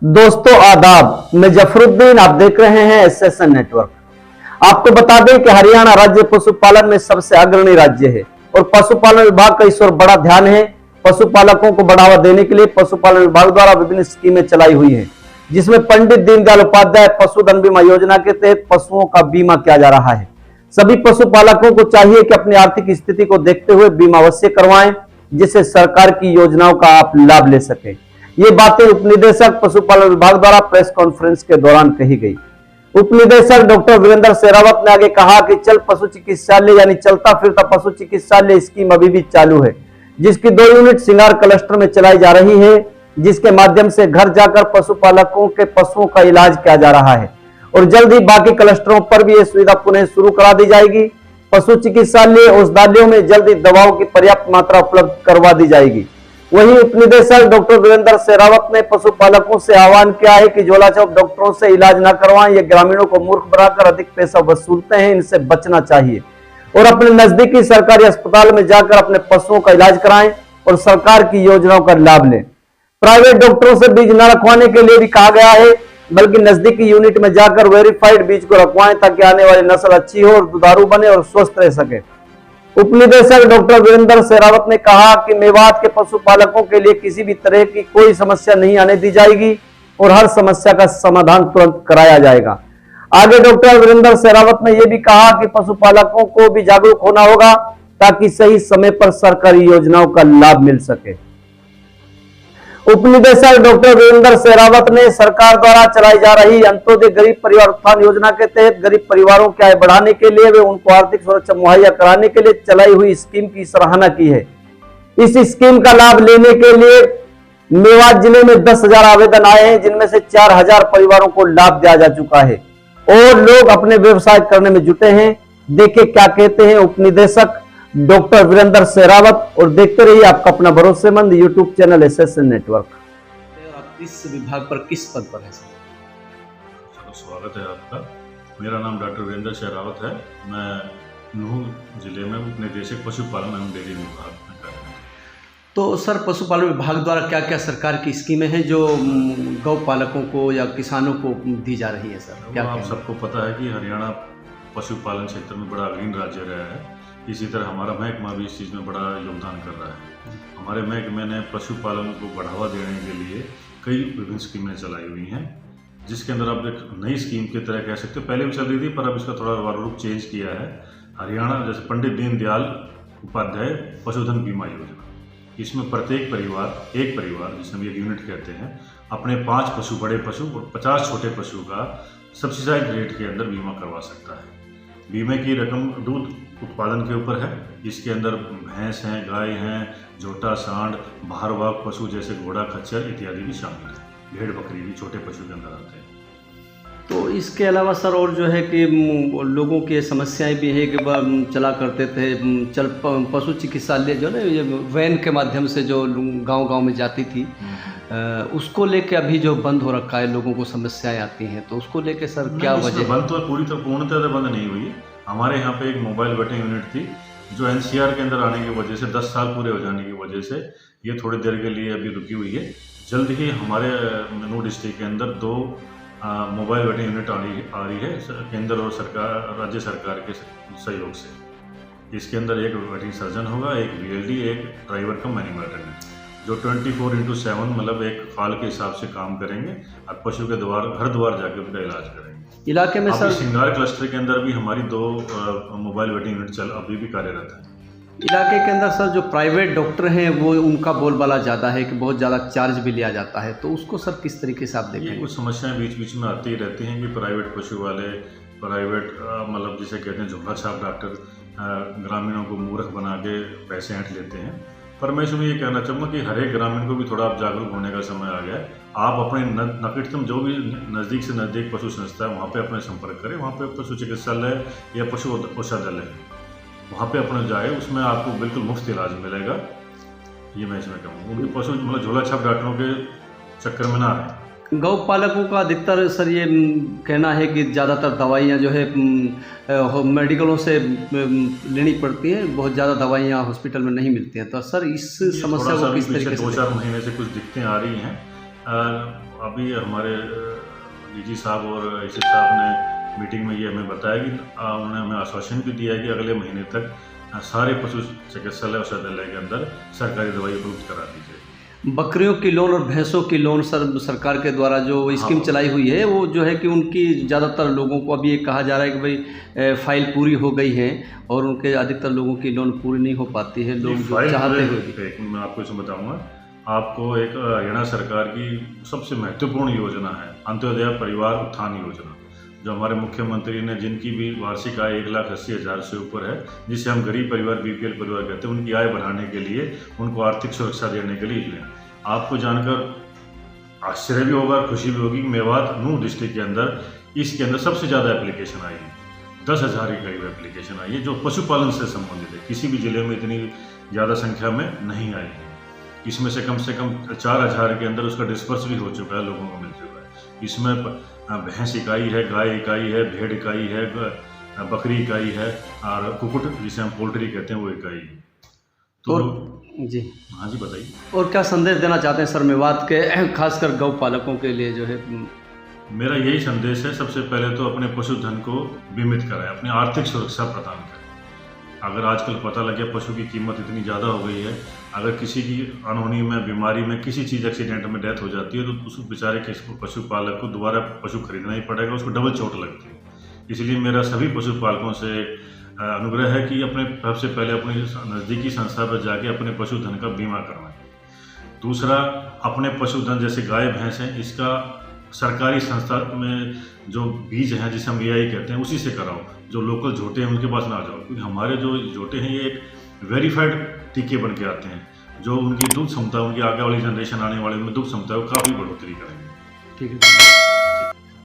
दोस्तों आदाब, मैं जफरुद्दीन, आप देख रहे हैं एसएसएन नेटवर्क। आपको बता दें कि हरियाणा राज्य पशुपालन में सबसे अग्रणी राज्य है और पशुपालन विभाग का इस ओर बड़ा ध्यान है। पशुपालकों को बढ़ावा देने के लिए पशुपालन विभाग द्वारा विभिन्न स्कीमें चलाई हुई हैं, जिसमें पंडित दीनदयाल उपाध्याय पशुधन बीमा योजना के तहत पशुओं का बीमा किया जा रहा है। सभी पशुपालकों को चाहिए कि अपनी आर्थिक स्थिति को देखते हुए बीमा अवश्य करवाएं, जिससे सरकार की योजनाओं का आप लाभ ले सकें। ये बातें उपनिदेशक पशुपालन विभाग द्वारा प्रेस कॉन्फ्रेंस के दौरान कही गई। उपनिदेशक डॉक्टर वीरेंद्र शेरावत ने आगे कहा कि चल पशु चिकित्सालय यानी चलता फिरता पशु चिकित्सालय स्कीम अभी भी चालू है, जिसकी 2 यूनिट सिंगार क्लस्टर में चलाई जा रही है, जिसके माध्यम से घर जाकर पशुपालकों के पशुओं का इलाज किया जा रहा है और जल्द ही बाकी क्लस्टरों पर भी यह सुविधा पुनः शुरू करा दी जाएगी। पशु चिकित्सालय औषधालयों में जल्द ही दवाओं की पर्याप्त मात्रा उपलब्ध करवा दी जाएगी। वहीं उपनिदेशक डॉक्टर वीरेंद्र शेरावत ने पशुपालकों से आह्वान किया है कि झोलाछाप डॉक्टरों से इलाज न करवाएं। ये ग्रामीणों को मूर्ख बनाकर अधिक पैसा वसूलते हैं, इनसे बचना चाहिए और अपने नजदीकी सरकारी अस्पताल में जाकर अपने पशुओं का इलाज कराएं और सरकार की योजनाओं का लाभ लें। प्राइवेट डॉक्टरों से बीज न रखवाने के लिए भी कहा गया है, बल्कि नजदीकी यूनिट में जाकर वेरीफाइड बीज को रखवाएं, ताकि आने वाली नस्ल अच्छी हो और दुधारू बने और स्वस्थ रह सके। उपनिदेशक डॉक्टर वीरेंद्र शेरावत ने कहा कि मेवात के पशुपालकों के लिए किसी भी तरह की कोई समस्या नहीं आने दी जाएगी और हर समस्या का समाधान तुरंत कराया जाएगा। आगे डॉक्टर वीरेंद्र शेरावत ने यह भी कहा कि पशुपालकों को भी जागरूक होना होगा, ताकि सही समय पर सरकारी योजनाओं का लाभ मिल सके। उपनिदेशक डॉक्टर वीरेंद्र शेरावत ने सरकार द्वारा चलाई जा रही अंत्योदय गरीब परिवार उत्थान योजना के तहत गरीब परिवारों की आय बढ़ाने के लिए वे उनको आर्थिक सुरक्षा मुहैया कराने के लिए चलाई हुई स्कीम की सराहना की है। इस स्कीम का लाभ लेने के लिए मेवात जिले में 10,000 आवेदन आए हैं, जिनमें से 4,000 परिवारों को लाभ दिया जा चुका है और लोग अपने व्यवसाय करने में जुटे हैं। देखिए क्या कहते हैं उपनिदेशक डॉक्टर वीरेंद्र शेरावत और देखते रहिए आपका अपना भरोसेमंद यूट्यूब चैनल एसएसएन नेटवर्क। आप इस विभाग पर किस पद पर हैं सर? स्वागत है आपका। मेरा नाम डॉक्टर वीरेंद्र शेरावत है। मैं नूह जिले में उपनिदेशक पशुपालन एवं डेयरी विभाग में कार्यरत हूँ। तो सर, पशुपालन विभाग द्वारा क्या क्या सरकार की स्कीमें हैं जो गौ पालकों को या किसानों को दी जा रही है सर? क्या आप सबको पता है कि हरियाणा पशुपालन क्षेत्र में बड़ा अग्रणी राज्य रहा है। इसी तरह हमारा महकमा भी इस चीज़ में बड़ा योगदान कर रहा है। हमारे महकमे ने पशुपालन को बढ़ावा देने के लिए कई विभिन्न स्कीमें चलाई हुई हैं, जिसके अंदर आप एक नई स्कीम की तरह कह सकते हो, पहले भी चल रही थी पर अब इसका थोड़ा रूप चेंज किया है। हरियाणा जैसे पंडित दीनदयाल उपाध्याय पशुधन बीमा योजना, इसमें प्रत्येक परिवार, एक परिवार जिसे हम एक यूनिट कहते हैं, अपने 5 पशु, बड़े पशु और 50 छोटे पशु का सब्सिडाइज्ड रेट के अंदर बीमा करवा सकता है। बीमे की रकम दूध उत्पादन के ऊपर है। इसके अंदर भैंस हैं, गाय हैं, झोटा, सांड, भारवाहक पशु जैसे घोड़ा, खच्चर इत्यादि भी शामिल है। भेड़ बकरी भी छोटे पशु के अंदर आते हैं। तो इसके अलावा सर और जो है कि लोगों की समस्याएं भी है कि वह चला करते थे चल पशु चिकित्सालय जो है ये वैन के माध्यम से जो गांव-गांव में जाती थी, उसको लेके अभी जो बंद हो रखा है, लोगों को समस्याएं आती हैं, तो उसको लेके सर क्या वजह? बंद तो पूर्णतः बंद नहीं हुई है। हमारे यहाँ पे एक मोबाइल वेटिंग यूनिट थी जो एनसीआर के अंदर आने की वजह से 10 साल पूरे हो जाने की वजह से ये थोड़ी देर के लिए अभी रुकी हुई है। जल्द ही हमारे नूह डिस्ट्रिक्ट के अंदर 2 मोबाइल वेटिंग यूनिट आ रही है केंद्र और राज्य सरकार के सहयोग से। इसके अंदर एक वेटिंग सर्जन होगा, एक वीएलडी, एक ड्राइवर का मैनुअल अटेंडेंट, जो 24/7 मतलब एक फाल के हिसाब से काम करेंगे और पशु के घर द्वार जाकर उनका इलाज करेंगे। इलाके में सर सिंगार क्लस्टर के अंदर भी हमारी 2 मोबाइल वेटिंग यूनिट अभी भी कार्यरत है। इलाके के अंदर सर जो प्राइवेट डॉक्टर हैं वो उनका बोलबाला ज़्यादा है कि बहुत ज़्यादा चार्ज भी लिया जाता है, तो उसको सर किस तरीके से आप देखेंगे? कुछ समस्याएं बीच बीच में आती ही रहती हैं कि प्राइवेट पशु वाले, प्राइवेट मतलब जिसे कहते हैं झोला छाप डॉक्टर ग्रामीणों को मूर्ख बना के पैसे ऐंठ लेते हैं। पर मैं इसमें ये कहना चाहूँगा कि हर एक ग्रामीण को भी थोड़ा आप जागरूक होने का समय आ गया है। आप अपने निकटतम जो भी नज़दीक से नज़दीक पशु संस्था है वहाँ पे अपने संपर्क करें। वहाँ पे पशु चिकित्सालय या पशु औषधालय वहाँ पे अपने जाए, उसमें आपको बिल्कुल मुफ्त इलाज मिलेगा। ये मैं इसमें कहूँगा, उनके पशु मतलब झोला छाप डॉक्टरों के चक्कर में ना आए। गौ पालकों का अधिकतर सर ये कहना है कि ज़्यादातर दवाइयाँ जो है मेडिकलों से लेनी पड़ती हैं, बहुत ज़्यादा दवाइयाँ हॉस्पिटल में नहीं मिलती हैं। तो सर इस समस्या को किस तरीके से? 2-4 महीने से कुछ दिक्कतें आ रही हैं। अभी हमारे डीजी साहब और एसी साहब ने मीटिंग में ये हमें बताया कि उन्होंने हमें आश्वासन भी दिया है कि अगले महीने तक सारे पशु चिकित्सालय और औषधालय के अंदर सरकारी दवाई उपलब्ध करा दी जाएगी। बकरियों की लोन और भैंसों की लोन सरकार के द्वारा जो स्कीम चलाई हुई है, वो जो है कि उनकी ज़्यादातर लोगों को अभी ये कहा जा रहा है कि भाई फाइल पूरी हो गई है और उनके अधिकतर लोगों की लोन पूरी नहीं हो पाती है, लोग जो चाहते हुए। मैं आपको इसमें बताऊंगा, आपको एक हरियाणा सरकार की सबसे महत्वपूर्ण योजना है अंत्योदय परिवार उत्थान योजना, जो हमारे मुख्यमंत्री ने, जिनकी भी वार्षिक आय 1,80,000 से ऊपर है, जिसे हम गरीब परिवार बीपीएल परिवार कहते हैं, उनकी आय बढ़ाने के लिए, उनको आर्थिक सुरक्षा देने के लिए लिए आपको जानकर आश्चर्य भी होगा, खुशी भी होगी। मेवात नूह डिस्ट्रिक्ट के अंदर इसके अंदर सबसे ज़्यादा एप्लीकेशन आई है, 10,000 के करीब एप्लीकेशन आई है जो पशुपालन से संबंधित है। किसी भी जिले में इतनी ज़्यादा संख्या में नहीं आई है। इसमें से कम 4,000 के अंदर उसका डिस्पर्स भी हो चुका है, लोगों को मिल चुका है। इसमें भैंस इकाई है, गाय इकाई है, भेड़ इकाई है, बकरी इकाई है और कुक्कुट जिसे हम पोल्ट्री कहते हैं वो इकाई है। तो जी हाँ जी बताइए। और क्या संदेश देना चाहते हैं सर मेवात के खासकर गौ पालकों के लिए जो है? मेरा यही संदेश है, सबसे पहले तो अपने पशुधन को बीमित कराएं, अपनी आर्थिक सुरक्षा प्रदान करें। अगर आजकल पता लग गया पशु की कीमत इतनी ज़्यादा हो गई है, अगर किसी की अनहोनी में, बीमारी में, किसी चीज़ एक्सीडेंट में डेथ हो जाती है तो उस बेचारे किसी पशुपालक को दोबारा पशु खरीदना ही पड़ेगा, उसको डबल चोट लगती है। इसलिए मेरा सभी पशुपालकों से अनुग्रह है कि अपने सबसे पहले अपनी नज़दीकी संस्था पर जाके अपने पशुधन का बीमा करवाएं। दूसरा, अपने पशुधन जैसे गाय भैंस हैं, इसका सरकारी संस्था में जो बीज हैं जिसे हम AI कहते हैं उसी से कराओ। जो लोकल झोटे हैं उनके पास ना जाओ, क्योंकि हमारे जो झोटे हैं ये एक वेरीफाइड टीके बन के आते हैं, जो उनकी दुग्ध क्षमता, उनकी आगे वाली जनरेशन आने वाले में दुग्ध क्षमता को काफ़ी बढ़ोतरी करेंगे। ठीक है।